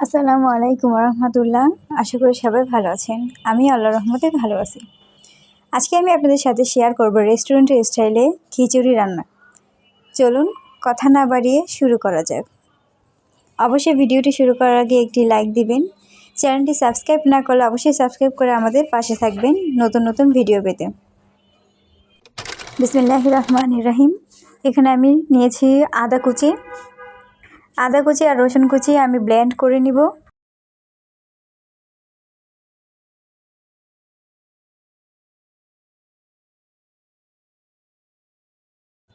আসসালামু আলাইকুম রহমতুল্লাহ। আশা করি সবাই ভালো আছেন। আমি আল্লাহর রহমতে ভালো আছি। আজকে আমি আপনাদের সাথে শেয়ার করব রেস্টুরেন্টের স্টাইলে খিচুড়ি রান্না। চলুন কথা না বাড়িয়ে শুরু করা যাক। অবশ্যই ভিডিওটি শুরু করার আগে একটি লাইক দিবেন। চ্যানেলটি সাবস্ক্রাইব না করলে অবশ্যই সাবস্ক্রাইব করে আমাদের পাশে থাকবেন নতুন নতুন ভিডিও পেতে। বিসমিল্লাহির রহমানির রহিম। এখানে আমি নিয়েছি আদা কুচি আর রসুন কুচি আমি ব্লেন্ড করে নিব।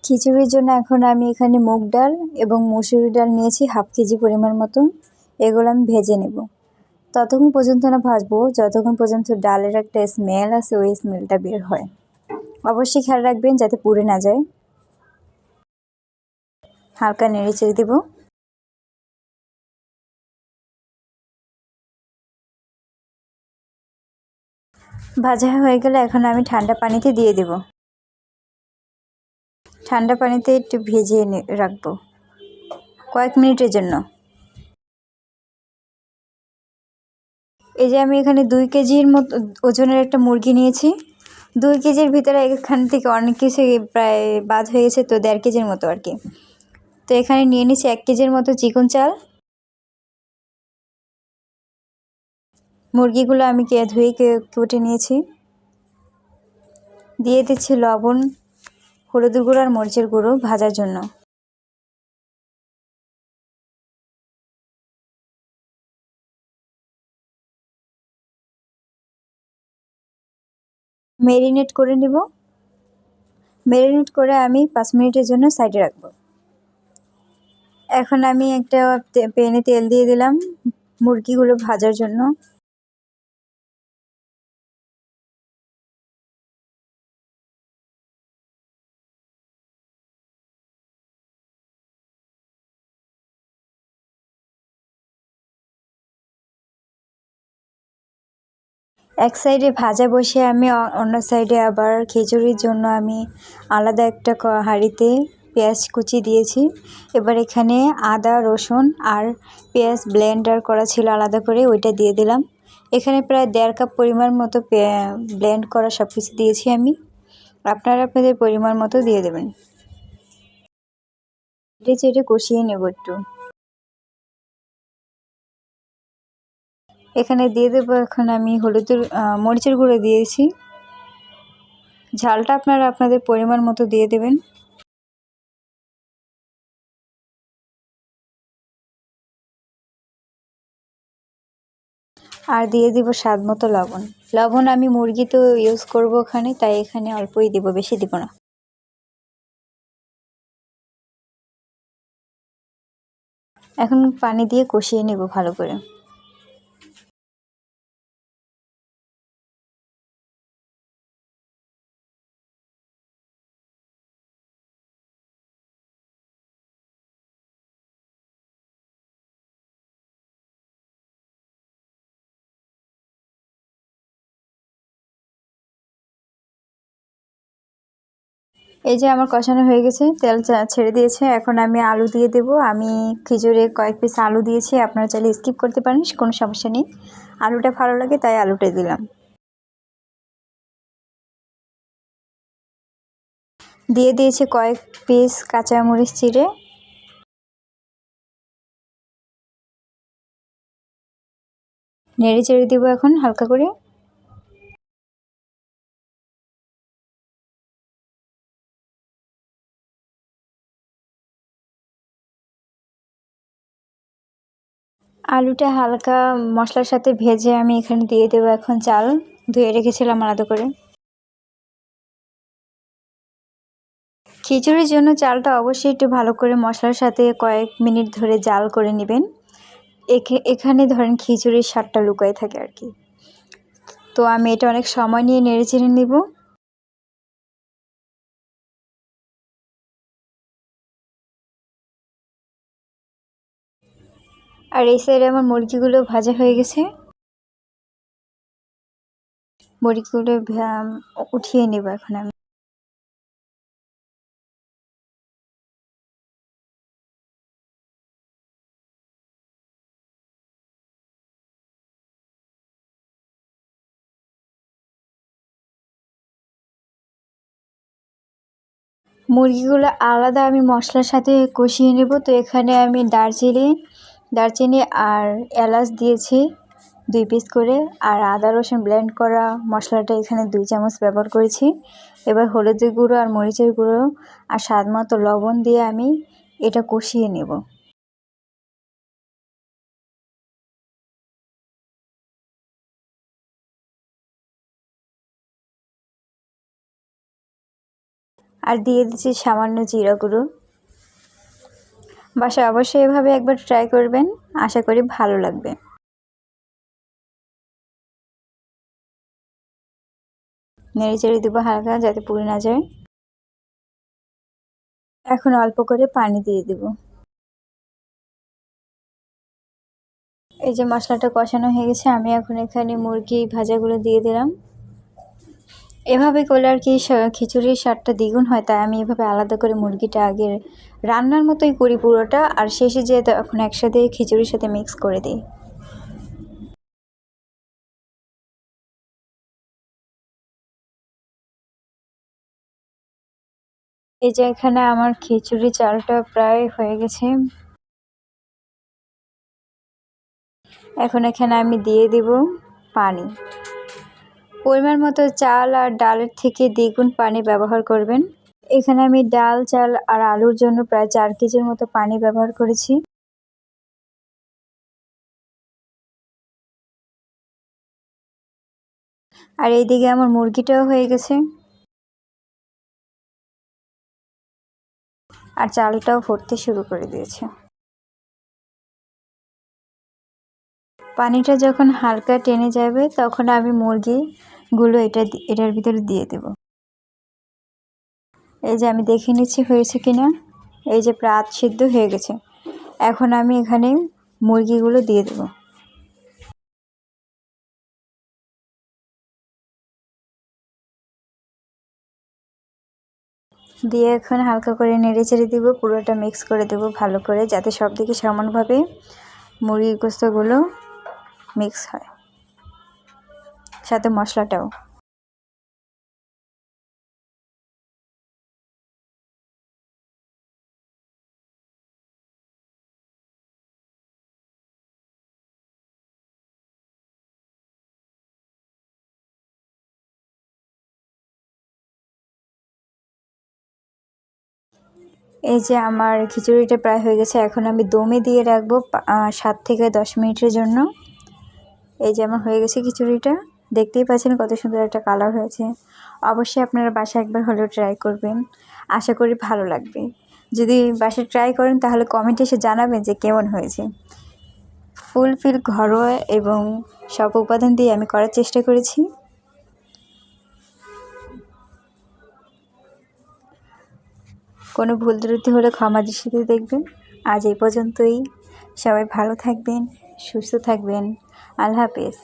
খিচুড়ির জন্য এখন আমি এখানে মুগ ডাল এবং মসুরি ডাল নিয়েছি হাফ কেজি পরিমাণ মতো। এগুলো আমি ভেজে নেব। ততক্ষণ পর্যন্ত না ভাজবো যতক্ষণ পর্যন্ত ডালের একটা স্মেল আছে, ওই স্মেলটা বের হয়। অবশ্যই খেয়াল রাখবেন যাতে পুড়ে না যায়। হালকা নেড়ে চেড়ে দেব। ভাজা হয়ে গেলে এখন আমি ঠান্ডা পানিতে দিয়ে দেব। ঠান্ডা পানিতে একটু ভেজিয়ে রাখবো কয়েক মিনিটের জন্য। এই যে আমি এখানে 2 কেজির মতো ওজনের একটা মুরগি নিয়েছি। 2 কেজির ভিতরে এখান থেকে অনেক কিছু প্রায় বাদ হয়ে গেছে, তো 1.5 কেজির মতো আর কি। তো এখানে নিয়ে নিচ্ছি 1 কেজির মতো চিকন চাল। মুরগিগুলো আমি ধুয়ে কেটে নিয়েছি। দিয়ে দিচ্ছি লবণ, হলুদের গুঁড়ো আর মরিচের গুঁড়ো ভাজার জন্য। ম্যারিনেট করে নিব। ম্যারিনেট করে আমি 5 মিনিটের জন্য সাইডে রাখবো। এখন আমি একটা প্যানে তেল দিয়ে দিলাম মুরগিগুলো ভাজার জন্য। এক সাইডে ভাজা বসে আমি অন্য সাইডে আবার খিচুড়ির জন্য আমি আলাদা একটা হাঁড়িতে পেঁয়াজ কুচি দিয়েছি। এবার এখানে আদা রসুন আর পেঁয়াজ ব্লেন্ডার করা ছিল আলাদা করে, ওইটা দিয়ে দিলাম। এখানে প্রায় 1.5 কাপ পরিমাণ মতো ব্লেন্ড করা সব কিছু দিয়েছি আমি। আপনারা আপনাদের পরিমাণ মতো দিয়ে দেবেন। চেটে কষিয়ে নেব একটু। এখানে দিয়ে দেবো এখন আমি মরিচের গুঁড়ো দিয়েছি। ঝালটা আপনারা আপনাদের পরিমাণ মতো দিয়ে দেবেন। আর দিয়ে দিব স্বাদ মতো লবণ। লবণ আমি মুরগিতেও ইউজ করব ওখানে, তাই এখানে অল্পই দিব, বেশি দিব না। এখন পানি দিয়ে কষিয়ে নেব ভালো করে। এই যে আমার কষানো হয়ে গেছে, তেল ছেড়ে দিয়েছে। এখন আমি আলু দিয়ে দেব। আমি খিচুড়ি কয়েক পিস আলু দিয়েছি, আপনারা চাইলে স্কিপ করতে পারেন, কোনো সমস্যা নেই। আলুটা ভালো লাগে তাই আলুটা দিলাম। দিয়ে দিয়েছি কয়েক পিস কাঁচামরিচ চিড়ে। নেড়ে চেড়ে দেবো এখন হালকা করে। আলুটা হালকা মশলার সাথে ভেজে আমি এখানে দিয়ে দেবো এখন চাল ধুয়ে রেখেছিলাম আলাদা করে। খিচুড়ির জন্য চালটা অবশ্যই একটু ভালো করে মশলার সাথে কয়েক মিনিট ধরে জাল করে নেবেন। এখানে ধরেন খিচুড়ির স্বাদটা লুকায় থাকে আর কি। তো আমি এটা অনেক সময় নিয়ে নেড়ে চেড়ে নেব। আর এই সাইডে আমার মুরগিগুলো ভাজা হয়ে গেছে। মুরগিগুলো উঠিয়ে নেব এখন আমি। মুরগিগুলো আলাদা আমি মশলার সাথে কষিয়ে নেব। তো এখানে আমি দারচিনি আর এলাচ দিয়েছি 2 পিস করে, আর আদা রসুন ব্লেন্ড করা মশলাটা এখানে 2 চামচ ব্যবহার করেছি। এবার হলুদের গুঁড়ো আর মরিচের গুঁড়ো আর স্বাদ মতো লবণ দিয়ে আমি এটা কষিয়ে নেব। আর দিয়ে দিচ্ছি সামান্য জিরা গুঁড়ো। বাসায় অবশ্যই এভাবে একবার ট্রাই করবেন, আশা করি ভালো লাগবে। নেড়ে চেড়ে দেবো হালকা, যাতে পুড়ে না যায়। এখন অল্প করে পানি দিয়ে দেব। এই যে মশলাটা কষানো হয়ে গেছে, আমি এখন এখানে মুরগি ভাজাগুলো দিয়ে দিলাম। এভাবে করলে আর কি খিচুড়ির স্বাদটা দ্বিগুণ হয়, তাই আমি এভাবে আলাদা করে মুরগিটা আগে রান্নার মতোই করি পুরোটা, আর শেষে যে এখন একসাথে খিচুড়ির সাথে মিক্স করে দিই। এই যে এখানে আমার খিচুড়ি চালটা প্রায় হয়ে গেছে। এখন এখানে আমি দিয়ে দিব পানি। পরিমাণ মতো চাল আর ডালের থেকে দ্বিগুণ পানি ব্যবহার করবেন। এখানে আমি ডাল, চাল আর আলুর জন্য প্রায় 4 কেজির মতো পানি ব্যবহার করেছি। আর এইদিকে আমার মুরগিটাও হয়ে গেছে, আর চালটাও ফুটতে শুরু করে দিয়েছে। পানিটা যখন হালকা টেনে যাবে তখন আমি মুরগিগুলো এটার ভিতরে দিয়ে দেব। এই যে আমি দেখে নিচ্ছি হয়েছে কিনা। এই যে প্রায় আধ সিদ্ধ হয়ে গেছে। এখন আমি এখানে মুরগিগুলো দিয়ে দেব। দিয়ে এখন হালকা করে নেড়ে চেড়ে দিব, পুরোটা মিক্স করে দেব ভালো করে, যাতে সব দিকে সমানভাবে মুরগির গোস্তগুলো মিক্স হয়, সাথে মশলাটাও। এই যে আমার খিচুড়িটা প্রায় হয়ে গেছে। এখন আমি দমে দিয়ে রাখবো 7 থেকে 10 মিনিটের জন্য। এই যে আমার হয়ে গেছে খিচুড়িটা, দেখতেই পাচ্ছেন কত সুন্দর একটা কালার হয়েছে। অবশ্যই আপনারা বাসায় একবার হলেও ট্রাই করবেন, আশা করি ভালো লাগবে। যদি বাসায় ট্রাই করেন তাহলে কমেন্টে এসে জানাবেন যে কেমন হয়েছে। ফুলফিল ঘরোয়া এবং সব উপাদান দিয়ে আমি করার চেষ্টা করেছি। কোনো ভুল ত্রুটি হলে ক্ষমা দৃষ্টিতে দেখবেন। আজ এই পর্যন্তই। সবাই ভালো থাকবেন, সুস্থ থাকবেন। আল্লাহ হাফেজ।